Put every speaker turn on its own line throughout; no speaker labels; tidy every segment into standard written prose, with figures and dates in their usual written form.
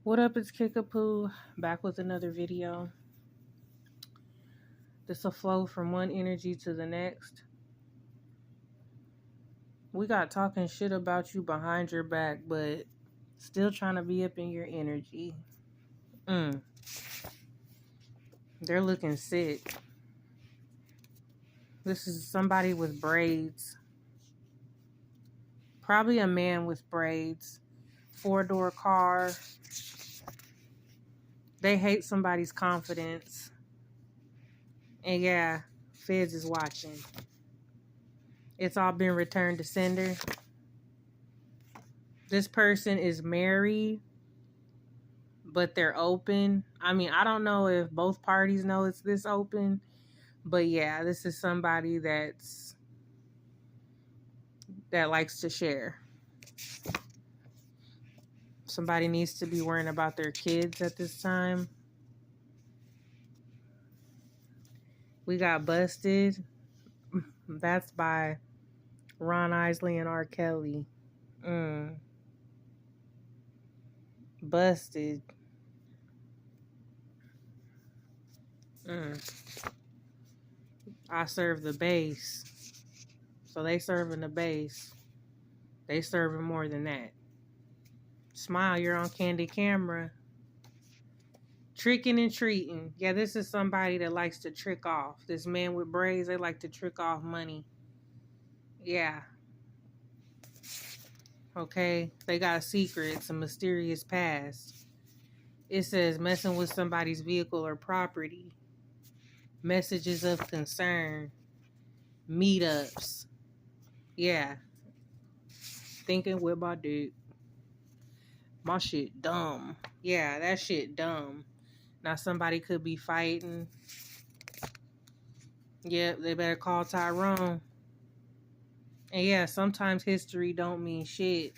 What up, it's Kickapoo, back with another video. This will flow from one energy to the next. We got talking shit about you behind your back, but still trying to be up in your energy. They're looking sick. This is somebody with braids. Probably a man with braids. 4-door car. They hate somebody's confidence. And yeah, Feds is watching. It's all been returned to sender. This person is married, but they're open. I mean, I don't know if both parties know it's this open, but yeah, this is somebody that likes to share. Somebody needs to be worrying about their kids at this time. We got Busted. That's by Ron Isley and R. Kelly. Busted. I serve the base. So they serving the base. They serving more than that. Smile, you're on candy camera. Tricking and treating. Yeah, this is somebody that likes to trick off. This man with braids, they like to trick off money. Yeah. Okay. They got secrets, a mysterious past. It says messing with somebody's vehicle or property. Messages of concern. Meetups. Yeah. Thinking with my dick. My shit dumb. Yeah, that shit dumb. Now somebody could be fighting. Yep, they better call Tyrone. And yeah, sometimes history don't mean shit.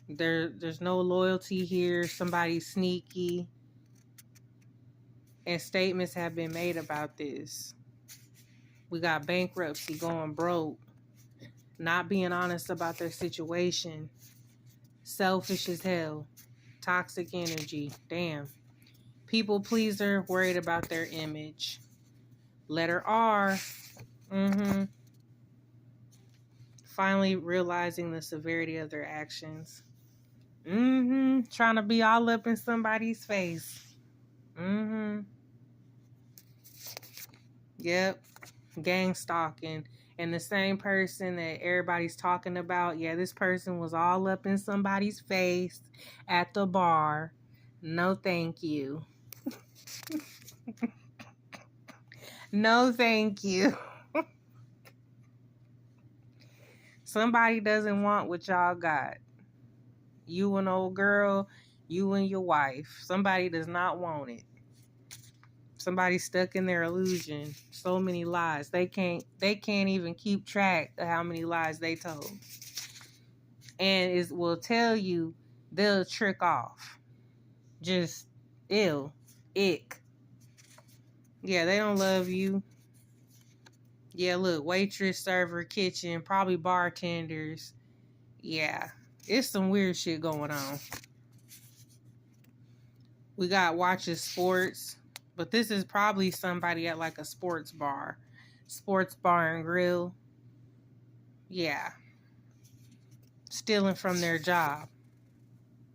There's no loyalty here. Somebody's sneaky. And statements have been made about this. We got bankruptcy, going broke. Not being honest about their situation. Selfish as hell. Toxic energy. Damn. People pleaser, worried about their image. Letter R. Finally realizing the severity of their actions. Trying to be all up in somebody's face. Yep. Gang stalking. And the same person that everybody's talking about, yeah, this person was all up in somebody's face at the bar. No, thank you. No, thank you. Somebody doesn't want what y'all got. You and old girl, you and your wife. Somebody does not want it. Somebody's stuck in their illusion. So many lies. They can't even keep track of how many lies they told. And it will tell you they'll trick off. Just ill. Ick. Yeah, they don't love you. Yeah, look, waitress, server, kitchen, probably bartenders. Yeah, it's some weird shit going on. We got watches sports, but this is probably somebody at like a sports bar and grill. Yeah, stealing from their job.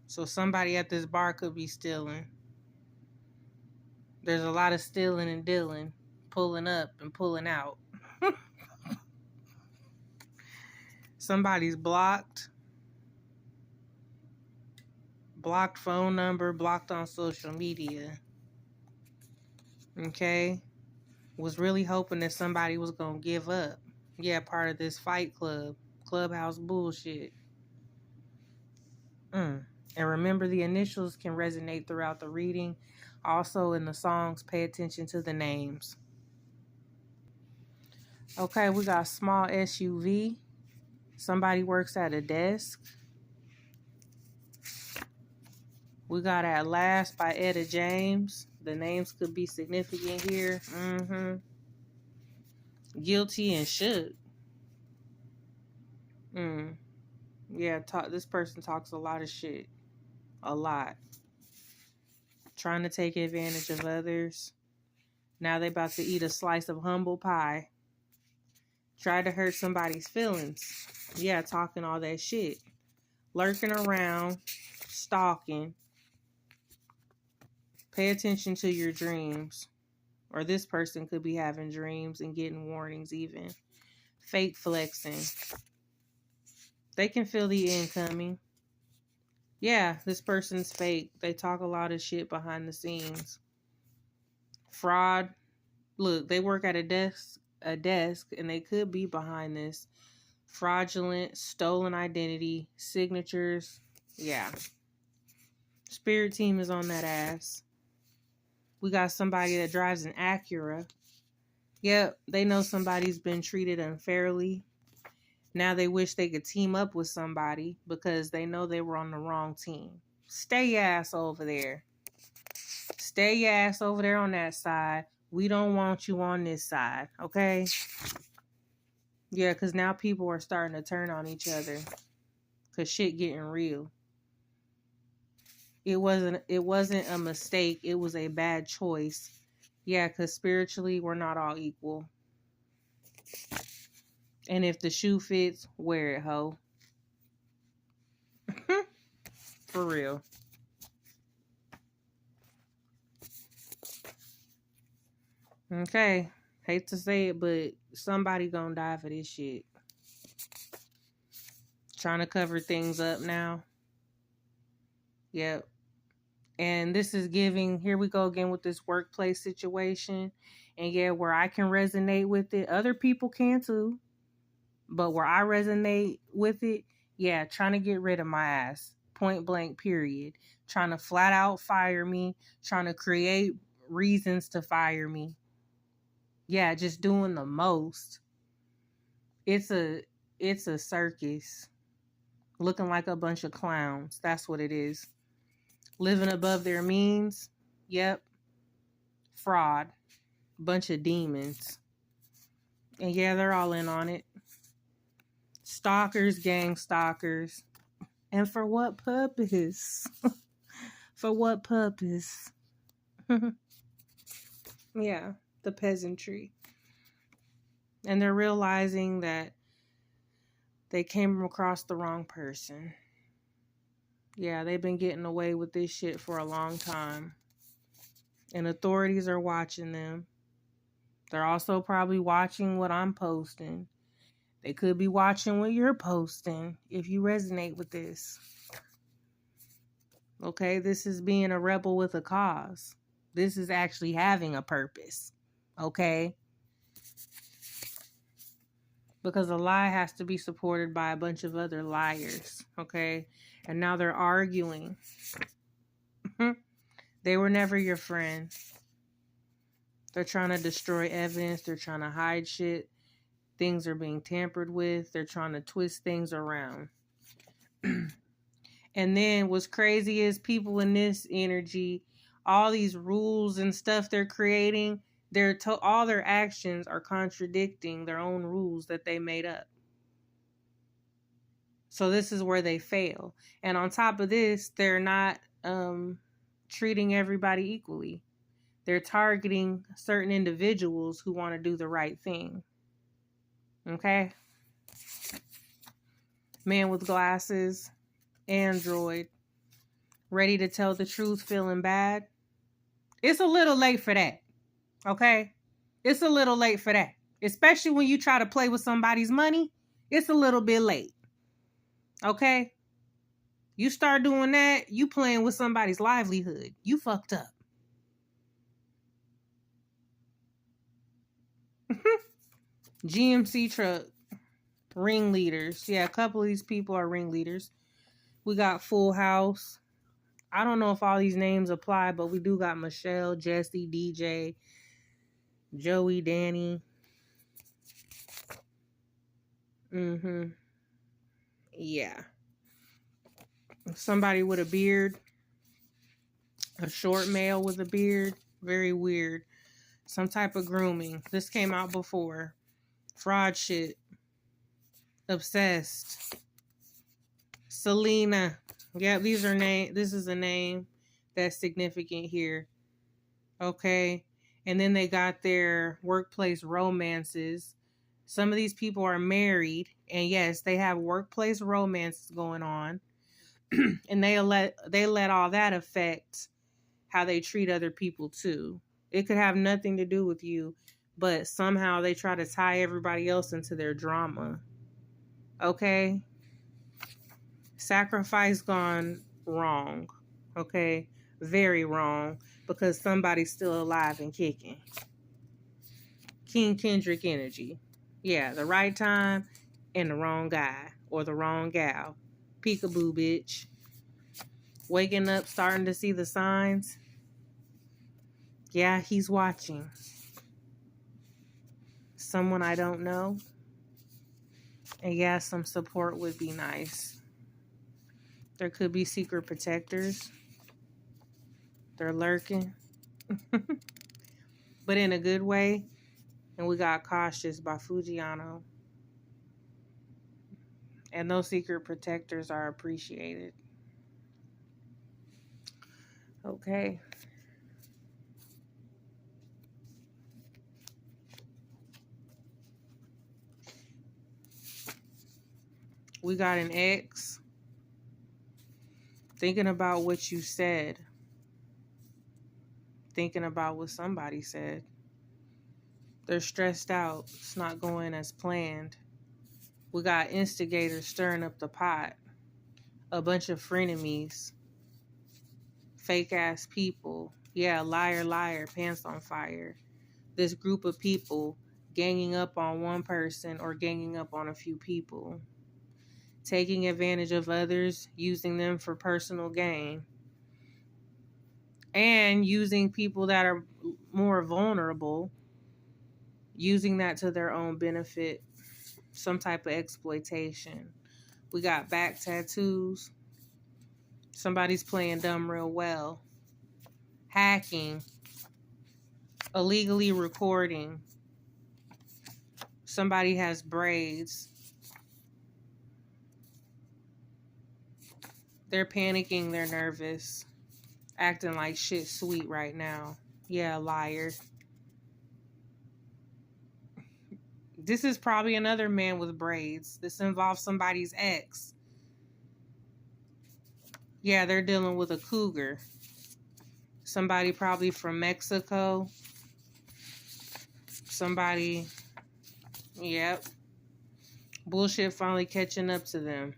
So somebody at this bar could be stealing. There's a lot of stealing and dealing, pulling up and pulling out. Somebody's blocked. Blocked phone number, blocked on social media. Okay? Was really hoping that somebody was going to give up. Yeah, part of this fight club. Clubhouse bullshit. And remember, the initials can resonate throughout the reading. Also in the songs, pay attention to the names. Okay, we got small SUV. Somebody works at a desk. We got At Last by Etta James. The names could be significant here. Guilty and shook. Yeah, this person talks a lot of shit. a lot. Trying to take advantage of others. Now they about to eat a slice of humble pie. Try to hurt somebody's feelings. Yeah, talking all that shit. Lurking around, stalking. Pay attention to your dreams. Or this person could be having dreams and getting warnings even. Fake flexing. They can feel the incoming. Yeah, this person's fake. They talk a lot of shit behind the scenes. Fraud. Look, they work at a desk, and they could be behind this. Fraudulent, stolen identity, signatures. Yeah. Spirit team is on that ass. We got somebody that drives an Acura. Yep, they know somebody's been treated unfairly. Now they wish they could team up with somebody because they know they were on the wrong team. Stay your ass over there. Stay your ass over there on that side. We don't want you on this side, okay? Yeah, because now people are starting to turn on each other because shit getting real. It wasn't a mistake. It was a bad choice. Yeah, because spiritually, we're not all equal. And if the shoe fits, wear it, ho. For real. Okay. Hate to say it, but somebody gonna die for this shit. Trying to cover things up now. Yep. And this is giving, here we go again with this workplace situation. And yeah, where I can resonate with it, other people can too. But where I resonate with it, yeah, trying to get rid of my ass. Point blank, period. Trying to flat out fire me. Trying to create reasons to fire me. Yeah, just doing the most. It's a circus. Looking like a bunch of clowns. That's what it is. Living above their means. Yep. Fraud. Bunch of demons. And yeah, they're all in on it. Stalkers, gang stalkers. And for what purpose? For what purpose? Yeah, the peasantry. And they're realizing that they came across the wrong person. Yeah, they've been getting away with this shit for a long time. And authorities are watching them. They're also probably watching what I'm posting. They could be watching what you're posting if you resonate with this. Okay, this is being a rebel with a cause. This is actually having a purpose. Okay? Because a lie has to be supported by a bunch of other liars. Okay? And now they're arguing. They were never your friend. They're trying to destroy evidence. They're trying to hide shit. Things are being tampered with. They're trying to twist things around. And then what's crazy is people in this energy, all these rules and stuff they're creating, all their actions are contradicting their own rules that they made up. So this is where they fail. And on top of this, they're not treating everybody equally. They're targeting certain individuals who want to do the right thing. Okay? Man with glasses, android, ready to tell the truth, feeling bad. It's a little late for that. Okay? It's a little late for that. Especially when you try to play with somebody's money. It's a little bit late. Okay? You start doing that, you playing with somebody's livelihood. You fucked up. GMC truck. Ringleaders. Yeah, a couple of these people are ringleaders. We got Full House. I don't know if all these names apply, but we do got Michelle, Jesse, DJ, Joey, Danny. Yeah. Somebody with a beard. A short male with a beard. Very weird. Some type of grooming. This came out before. Fraud shit. Obsessed. Selena. Yeah, this is a name that's significant here. Okay. And then they got their workplace romances. Some of these people are married, and yes, they have workplace romances going on. And they let all that affect how they treat other people too. It could have nothing to do with you, but somehow they try to tie everybody else into their drama. Okay? Sacrifice gone wrong. Okay? Very wrong, because somebody's still alive and kicking. King Kendrick energy. Yeah, the right time and the wrong guy or the wrong gal. Peekaboo, bitch. Waking up, starting to see the signs. Yeah, he's watching. Someone I don't know. And yeah, some support would be nice. There could be secret protectors. They're lurking. But in a good way. And we got Cautious by Fujiano. And those secret protectors are appreciated. Okay. We got an ex thinking about what you said. Thinking about what somebody said. They're stressed out. It's not going as planned. We got instigators stirring up the pot. A bunch of frenemies. Fake ass people. Yeah, liar, liar, pants on fire. This group of people ganging up on one person or ganging up on a few people. Taking advantage of others, using them for personal gain. And using people that are more vulnerable, using that to their own benefit. Some type of exploitation. We got back tattoos. Somebody's playing dumb real well. Hacking. Illegally recording. Somebody has braids. They're panicking, they're nervous. Acting like shit sweet right now. Yeah, liar. This is probably another man with braids. This involves somebody's ex. Yeah, they're dealing with a cougar. Somebody probably from Mexico. Somebody, yep. Bullshit finally catching up to them.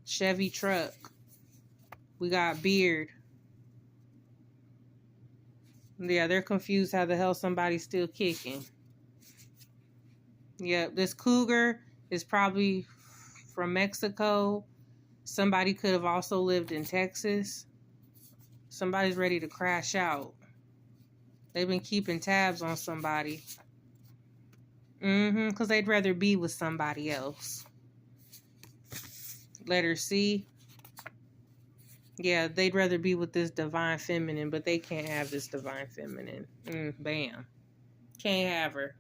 Chevy truck. We got beard. Yeah, they're confused how the hell somebody's still kicking. Yep, this cougar is probably from Mexico. Somebody could have also lived in Texas. Somebody's ready to crash out. They've been keeping tabs on somebody. Because they'd rather be with somebody else. Letter C. Yeah, they'd rather be with this divine feminine, but they can't have this divine feminine. Bam. Can't have her.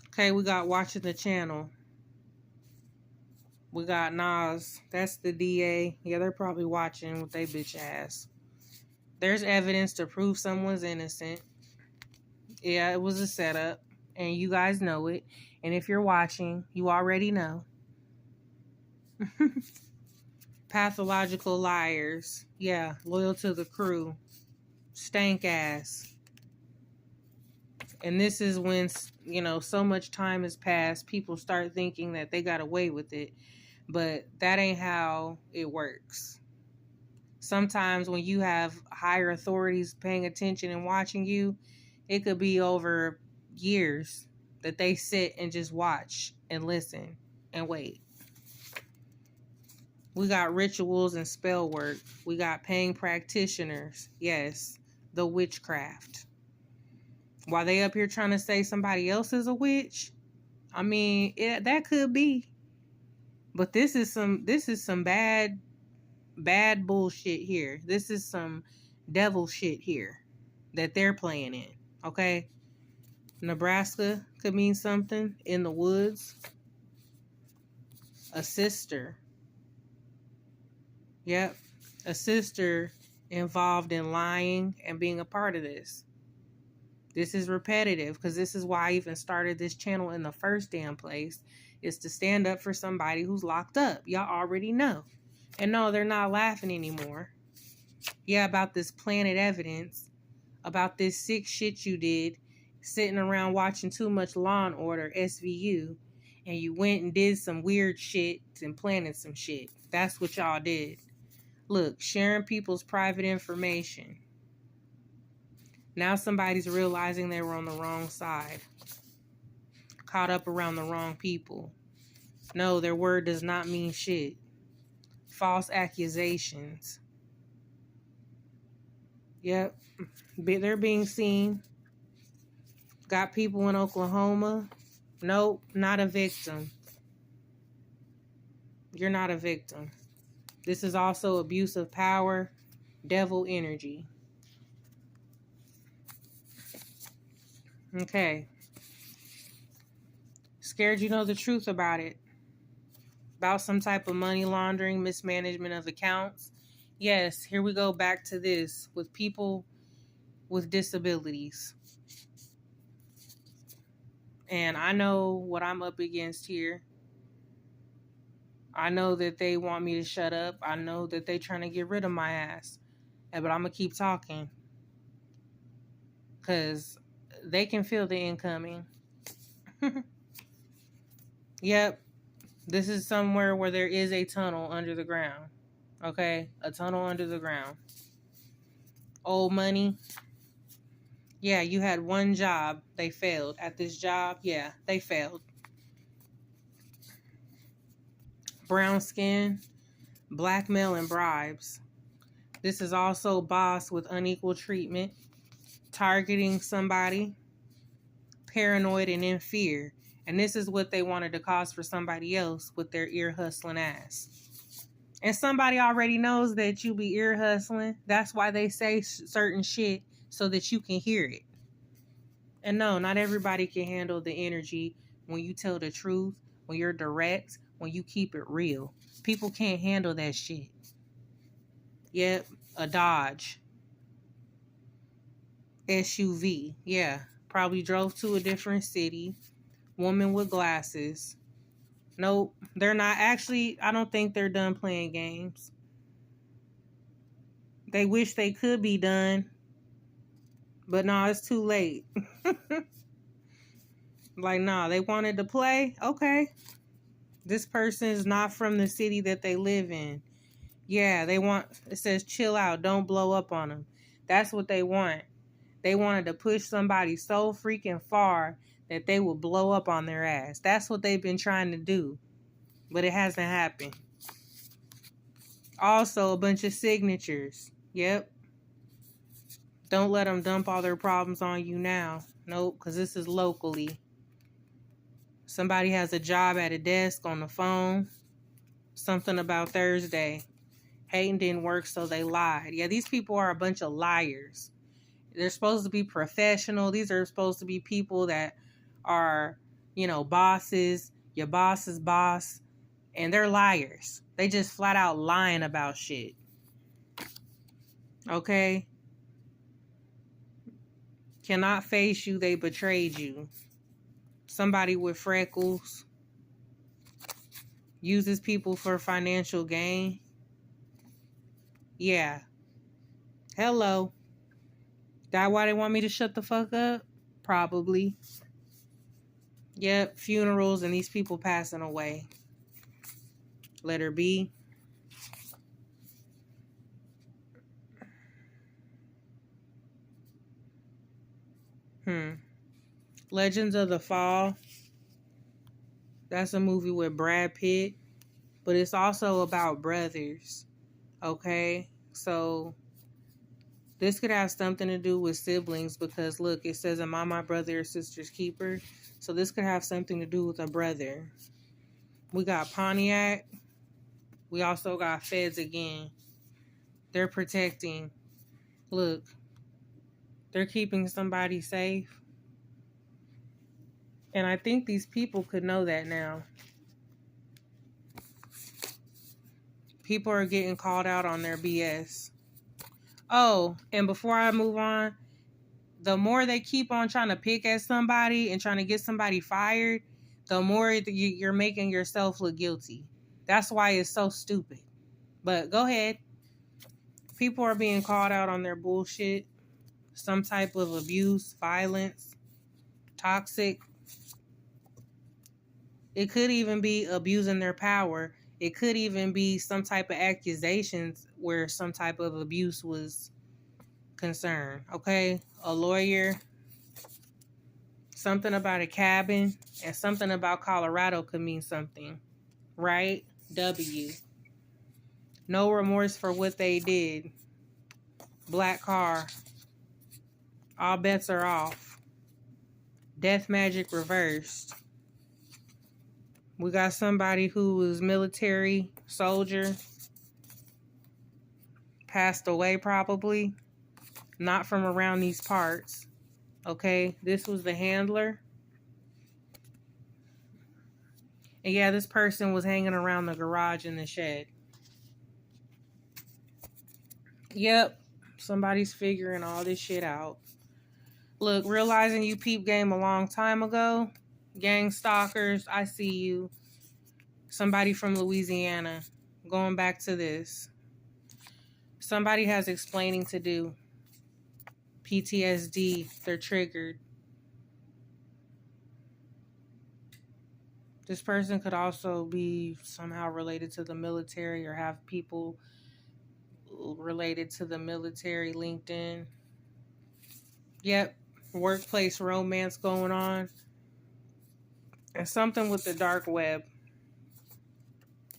Okay, we got watching the channel. We got Nas. That's the DA. Yeah, they're probably watching with their bitch ass. There's evidence to prove someone's innocent. Yeah, it was a setup. And you guys know it. And if you're watching, you already know. Pathological liars. Yeah, loyal to the crew. Stank ass. And this is when, so much time has passed. People start thinking that they got away with it. But that ain't how it works. Sometimes when you have higher authorities paying attention and watching you, it could be over years that they sit and just watch and listen and wait. We got rituals and spell work. We got paying practitioners. Yes, the witchcraft. While they up here trying to say somebody else is a witch, I mean, that could be. But this is some bad bullshit here. This is some devil shit here that they're playing in. Okay? Nebraska could mean something. In the woods. A sister. Yep. A sister involved in lying and being a part of this. This is repetitive because this is why I even started this channel in the first damn place, is to stand up for somebody who's locked up. Y'all already know. And no, they're not laughing anymore. Yeah, about this planted evidence, about this sick shit you did, sitting around watching too much Law and Order, SVU, and you went and did some weird shit and planted some shit. That's what y'all did. Look, sharing people's private information. Now somebody's realizing they were on the wrong side. Caught up around the wrong people. No, their word does not mean shit. False accusations. Yep. They're being seen. Got people in Oklahoma. Nope, not a victim. You're not a victim. This is also abuse of power, devil energy. Okay. Scared you know the truth about it. About some type of money laundering, mismanagement of accounts. Yes, here we go back to this with people with disabilities. And I know what I'm up against here. I know that they want me to shut up. I know that they trying to get rid of my ass. But I'm going to keep talking. Because they can feel the incoming. Yep. This is somewhere where there is a tunnel under the ground. Okay? A tunnel under the ground. Old money. Yeah, you had one job. They failed. At this job, yeah, they failed. Brown skin, blackmail, and bribes. This is also boss with unequal treatment, targeting somebody, paranoid and in fear. And this is what they wanted to cause for somebody else with their ear hustling ass. And somebody already knows that you be ear hustling. That's why they say certain shit so that you can hear it. And no, not everybody can handle the energy when you tell the truth, when you're direct, when you keep it real. People can't handle that shit. Yep, a Dodge. SUV. Yeah, probably drove to a different city. Woman with glasses. Nope, they're not. Actually, I don't think they're done playing games. They wish they could be done. But no, it's too late. Like, nah, they wanted to play? Okay. This person is not from the city that they live in. Yeah, they want, it says chill out, don't blow up on them. That's what they want. They wanted to push somebody so freaking far that they will blow up on their ass. That's what they've been trying to do. But it hasn't happened. Also, a bunch of signatures. Yep. Don't let them dump all their problems on you now. Nope, because this is locally. Somebody has a job at a desk on the phone. Something about Thursday. Hating didn't work, so they lied. Yeah, these people are a bunch of liars. They're supposed to be professional. These are supposed to be people that are, bosses. Your boss's boss. And they're liars. They just flat out lying about shit. Okay? Cannot face you, they betrayed you. Somebody with freckles. Uses people for financial gain. Yeah. Hello. That why they want me to shut the fuck up? Probably. Yep, funerals and these people passing away. Letter B. Legends of the Fall. That's a movie with Brad Pitt. But it's also about brothers. Okay? So this could have something to do with siblings because look, it says, am I my brother or sister's keeper? So this could have something to do with a brother. We got Pontiac. We also got Feds again. They're protecting. Look, they're keeping somebody safe. And I think these people could know that now. People are getting called out on their BS. Oh, and before I move on, the more they keep on trying to pick at somebody and trying to get somebody fired, the more you're making yourself look guilty. That's why it's so stupid. But go ahead. People are being called out on their bullshit. Some type of abuse, violence, toxic. It could even be abusing their power. It could even be some type of accusations where some type of abuse was concerned. Okay? A lawyer, something about a cabin, and something about Colorado could mean something. Right? W. No remorse for what they did. Black car. All bets are off. Death magic reversed. We got somebody who was military, soldier, passed away probably. Not from around these parts. Okay, this was the handler. And yeah, this person was hanging around the garage in the shed. Yep, somebody's figuring all this shit out. Look, realizing you peep game a long time ago. Gang stalkers, I see you. Somebody from Louisiana. Going back to this. Somebody has explaining to do. PTSD, they're triggered. This person could also be somehow related to the military or have people related to the military linked in. Yep, workplace romance going on. And something with the dark web.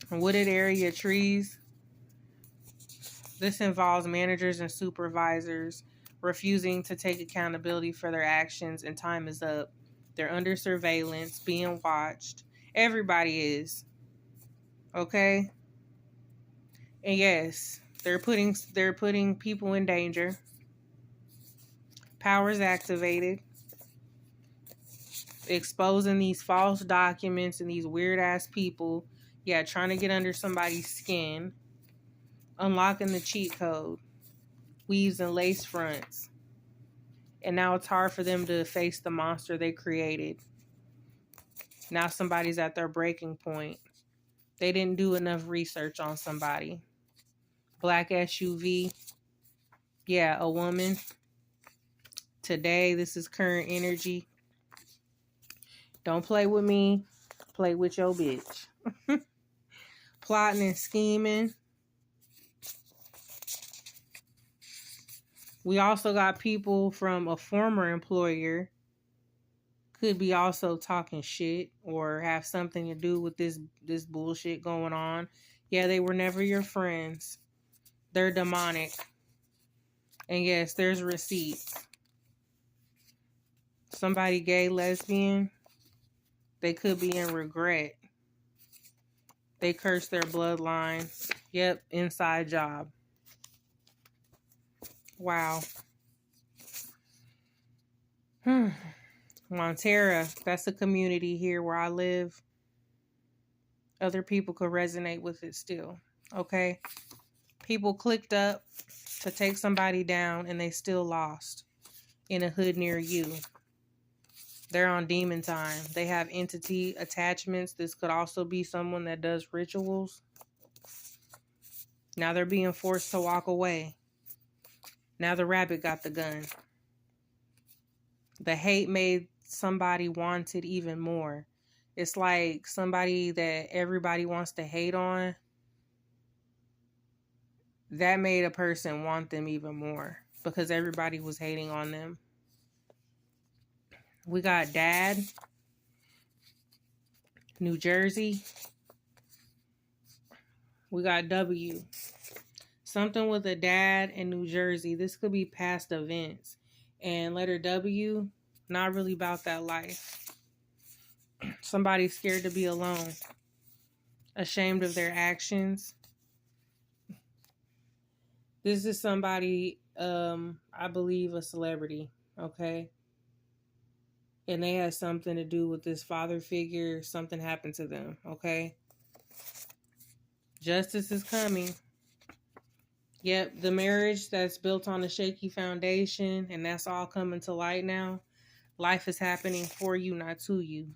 Wooded area trees. This involves managers and supervisors refusing to take accountability for their actions, and time is up. They're under surveillance, being watched. Everybody is. Okay? And yes, they're putting people in danger. Powers activated. Exposing these false documents and these weird ass people. Yeah, trying to get under somebody's skin. Unlocking the cheat code. Weaves and lace fronts. And now it's hard for them to face the monster they created. Now somebody's at their breaking point. They didn't do enough research on somebody. Black SUV. Yeah, a woman. Today, this is current energy. Don't play with me. Play with your bitch. Plotting and scheming. We also got people from a former employer. Could be also talking shit or have something to do with this bullshit going on. Yeah, they were never your friends. They're demonic. And yes, there's receipts. Somebody gay, lesbian. They could be in regret. They curse their bloodline. Yep, inside job. Wow. Montara, that's a community here where I live. Other people could resonate with it still. Okay? People clicked up to take somebody down and they still lost in a hood near you. They're on demon time. They have entity attachments. This could also be someone that does rituals. Now they're being forced to walk away. Now the rabbit got the gun. The hate made somebody wanted even more. It's like somebody that everybody wants to hate on. That made a person want them even more because everybody was hating on them. We got Dad, New Jersey. We got W. Something with a dad in New Jersey. This could be past events. And letter W, not really about that life. Somebody's scared to be alone. Ashamed of their actions. This is somebody, I believe a celebrity, okay? And they had something to do with this father figure. Something happened to them, okay? Justice is coming. Yep, the marriage that's built on a shaky foundation, and that's all coming to light now. Life is happening for you, not to you.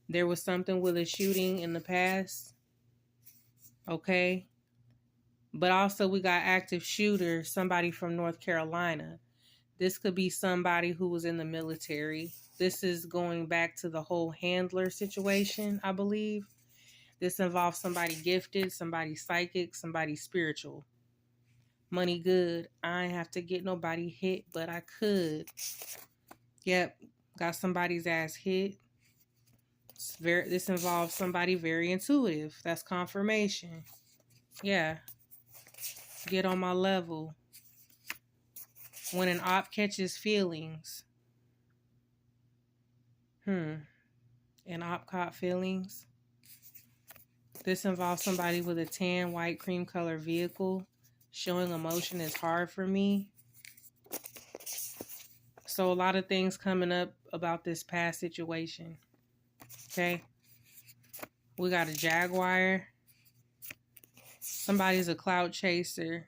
There was something with a shooting in the past, okay? But also we got active shooter, somebody from North Carolina. This could be somebody who was in the military. This is going back to the whole handler situation, I believe. This involves somebody gifted, somebody psychic, somebody spiritual. Money good. I ain't have to get nobody hit, but I could. Yep, got somebody's ass hit. This involves somebody very intuitive. That's confirmation. Yeah, get on my level. When an op catches feelings. An op caught feelings. This involves somebody with a tan, white, cream color vehicle. Showing emotion is hard for me. So a lot of things coming up about this past situation. Okay. We got a Jaguar. Somebody's a clout chaser.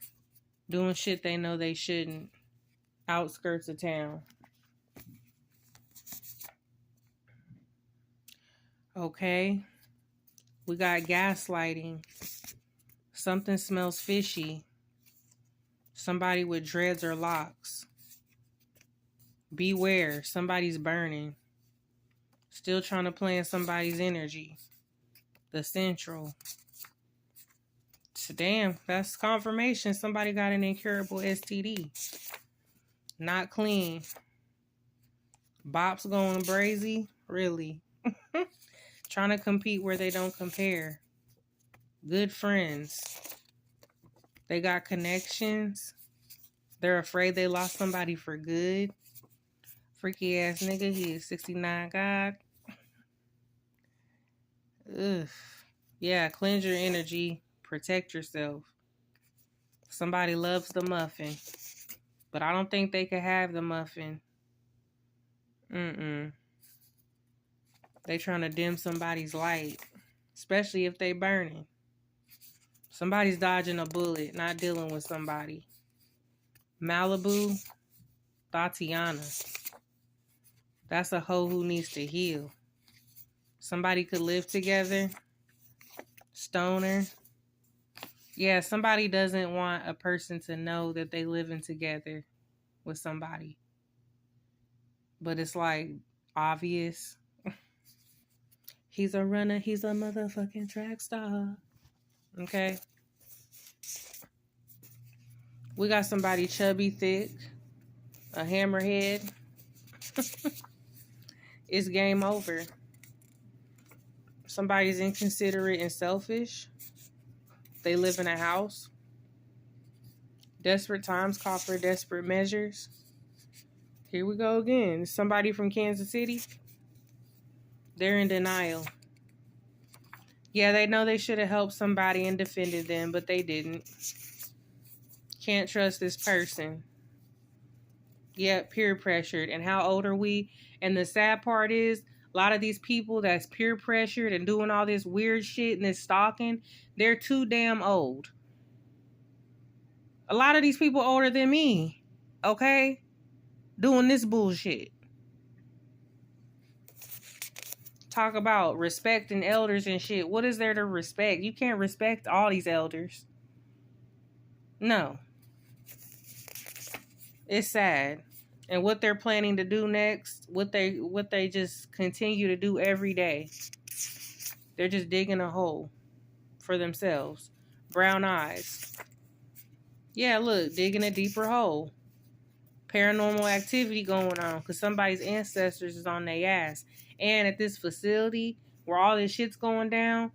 Doing shit they know they shouldn't. Outskirts of town. Okay. We got gaslighting. Something smells fishy. Somebody with dreads or locks. Beware. Somebody's burning. Still trying to play in somebody's energy. The Central. Damn, that's confirmation. Somebody got an incurable STD. Not clean. Bops going brazy. Really. Trying to compete where they don't compare. Good friends. They got connections. They're afraid they lost somebody for good. Freaky ass nigga. He is 69 God. Ugh. Yeah, cleanse your energy. Protect yourself. Somebody loves the muffin. But I don't think they could have the muffin. They trying to dim somebody's light. Especially if they burning. Somebody's dodging a bullet, not dealing with somebody. Malibu, Tatiana. That's a hoe who needs to heal. Somebody could live together. Stoner. Yeah, somebody doesn't want a person to know that they living together with somebody. But it's like obvious. He's a runner. He's a motherfucking track star. Okay. We got somebody chubby, thick. A hammerhead. It's game over. Somebody's inconsiderate and selfish. They live in a house. Desperate times call for desperate measures. Here we go again. Somebody from Kansas City. They're in denial. Yeah, they know they should have helped somebody and defended them, but they didn't. Can't trust this person. Yeah, peer pressured. And how old are we? And the sad part is, a lot of these people that's peer pressured and doing all this weird shit and this stalking, they're too damn old. A lot of these people older than me, okay? Doing this bullshit. Talk about respecting elders and shit. What is there to respect? You can't respect all these elders. No. It's sad. And what they're planning to do next, what they just continue to do every day. They're just digging a hole for themselves. Brown eyes. Yeah, look, digging a deeper hole. Paranormal activity going on because somebody's ancestors is on their ass. And at this facility where all this shit's going down,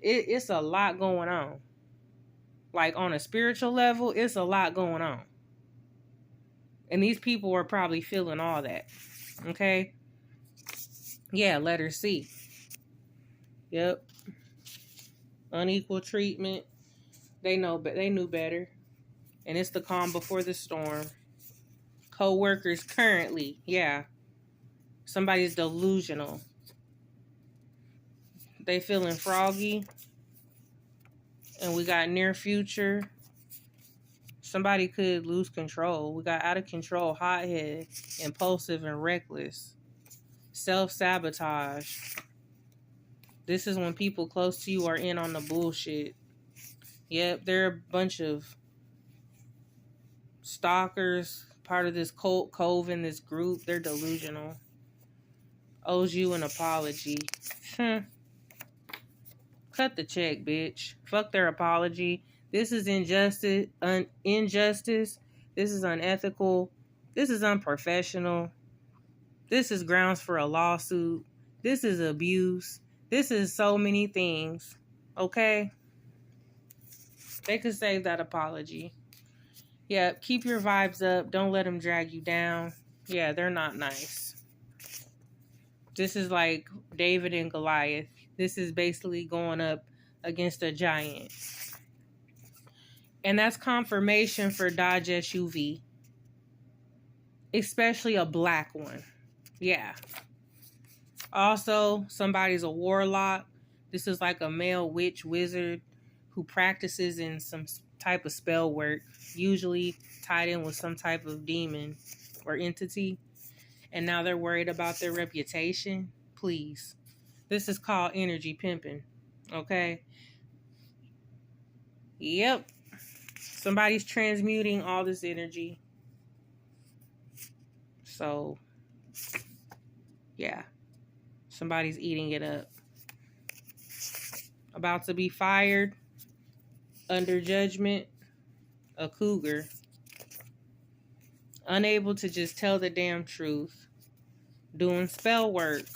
it's a lot going on. Like on a spiritual level, it's a lot going on. And these people are probably feeling all that. Okay? Yeah, letter C. Yep. Unequal treatment. They knew better. And it's the calm before the storm. Co-workers currently. Yeah. Somebody's delusional. They feeling froggy. And we got near future. Somebody could lose control. We got out of control, hothead, impulsive, and reckless. Self-sabotage. This is when people close to you are in on the bullshit. Yep, they're a bunch of stalkers, part of this cult coven, this group. They're delusional. Owes you an apology. Cut the check, bitch. Fuck their apology. This is injustice. Injustice. This is unethical. This is unprofessional. This is grounds for a lawsuit. This is abuse. This is so many things. Okay? They could save that apology. Yeah, keep your vibes up. Don't let them drag you down. Yeah, they're not nice. This is like David and Goliath. This is basically going up against a giant. And that's confirmation for Dodge SUV. Especially a black one. Yeah. Also, somebody's a warlock. This is like a male witch wizard who practices in some type of spell work, usually tied in with some type of demon or entity. And now they're worried about their reputation. Please. This is called energy pimping. Okay? Yep. Somebody's transmuting all this energy. So, yeah. Somebody's eating it up. About to be fired. Under judgment. A cougar. Unable to just tell the damn truth. Doing spell work.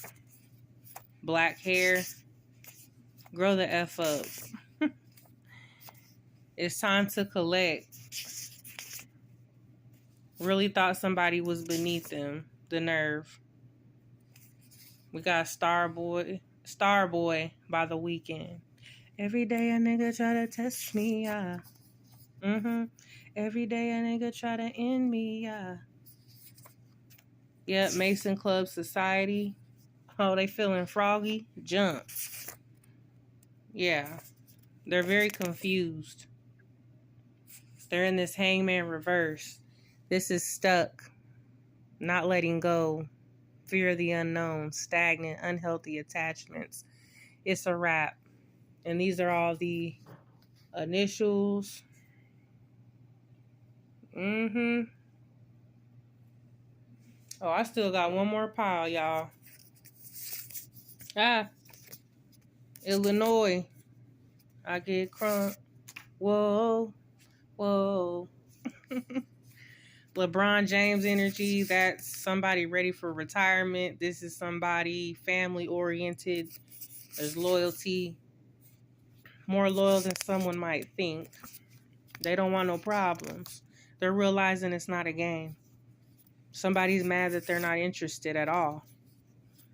Black hair. Grow the F up. It's time to collect. Really thought somebody was beneath them. The nerve. We got Starboy by The Weeknd. Every day a nigga try to test me, yeah. Every day a nigga try to end me, yeah. Yep, Mason Club Society. Oh, they feeling froggy? Jump. Yeah. They're very confused. They're in this hangman reverse. This is stuck. Not letting go. Fear of the unknown. Stagnant, unhealthy attachments. It's a wrap. And these are all the initials. Oh, I still got one more pile, y'all. Illinois. I get crunk. Whoa. LeBron James energy. That's somebody ready for retirement. This is somebody family oriented. There's loyalty. More loyal than someone might think. They don't want no problems. They're realizing it's not a game. Somebody's mad that they're not interested at all.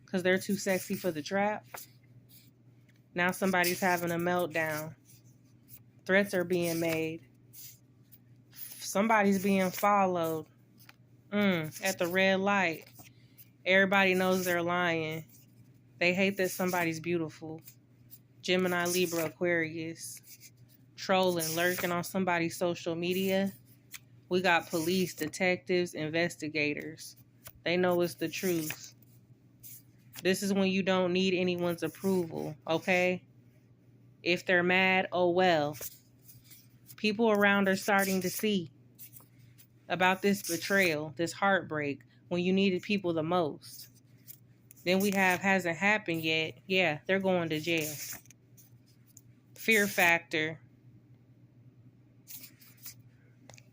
Because they're too sexy for the trap. Now somebody's having a meltdown. Threats are being made. Somebody's being followed. At the red light. Everybody knows they're lying. They hate that somebody's beautiful. Gemini, Libra, Aquarius. Trolling, lurking on somebody's social media. We got police, detectives, investigators. They know it's the truth. This is when you don't need anyone's approval, okay? If they're mad, oh well. People around are starting to see about this betrayal, this heartbreak, when you needed people the most. Then we have hasn't happened yet. Yeah, they're going to jail. Fear factor.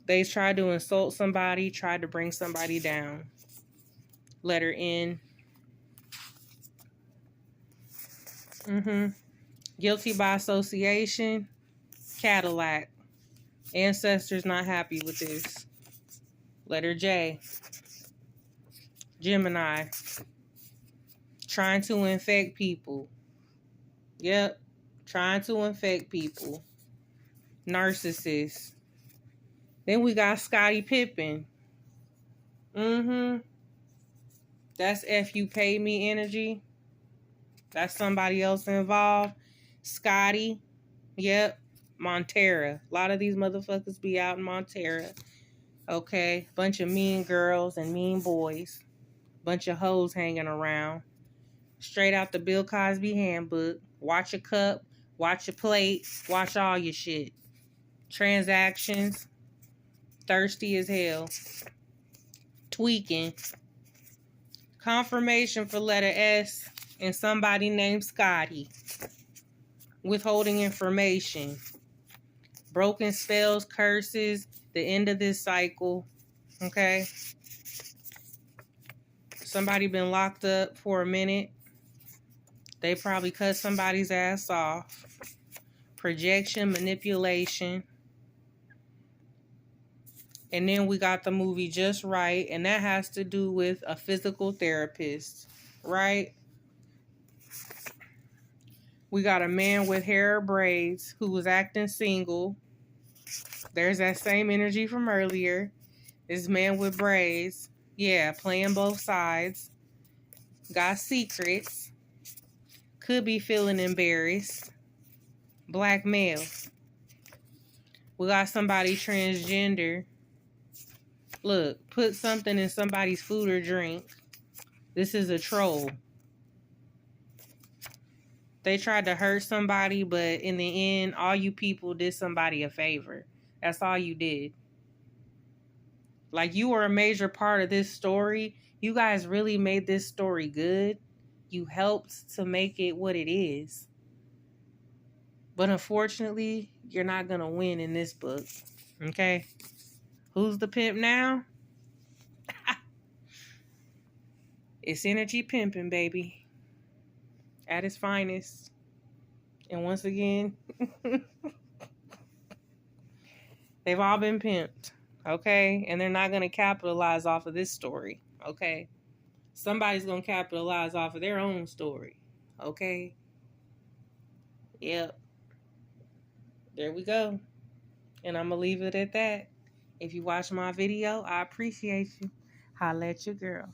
They tried to insult somebody, tried to bring somebody down. Letter N. Guilty by association. Cadillac. Ancestors not happy with this. Letter J. Gemini. Trying to infect people. Yep. Trying to infect people. Narcissist. Then we got Scottie Pippen. That's F you pay me energy. That's somebody else involved. Scotty. Yep. Montara. A lot of these motherfuckers be out in Montara. Okay? Bunch of mean girls and mean boys. Bunch of hoes hanging around. Straight out the Bill Cosby handbook. Watch your cup. Watch your plate. Watch all your shit. Transactions. Thirsty as hell. Tweaking. Confirmation for letter S and somebody named Scotty. Withholding information. Broken spells, curses, the end of this cycle. Okay? Somebody been locked up for a minute. They probably cut somebody's ass off. Projection, manipulation. And then we got the movie Just Right, and that has to do with a physical therapist, right? We got a man with hair or braids who was acting single. There's that same energy from earlier. This man with braids, yeah, playing both sides. Got secrets. Could be feeling embarrassed. Black male. We got somebody transgender. Look, put something in somebody's food or drink. This is a troll. They tried to hurt somebody, but in the end, all you people did somebody a favor. That's all you did. Like, you were a major part of this story. You guys really made this story good. You helped to make it what it is. But unfortunately, you're not going to win in this book. Okay? Who's the pimp now? It's energy pimping, baby. At its finest. And once again, they've all been pimped. Okay? And they're not going to capitalize off of this story. Okay? Somebody's going to capitalize off of their own story. Okay? Yep. There we go. And I'm going to leave it at that. If you watch my video, I appreciate you. Holla at your girl.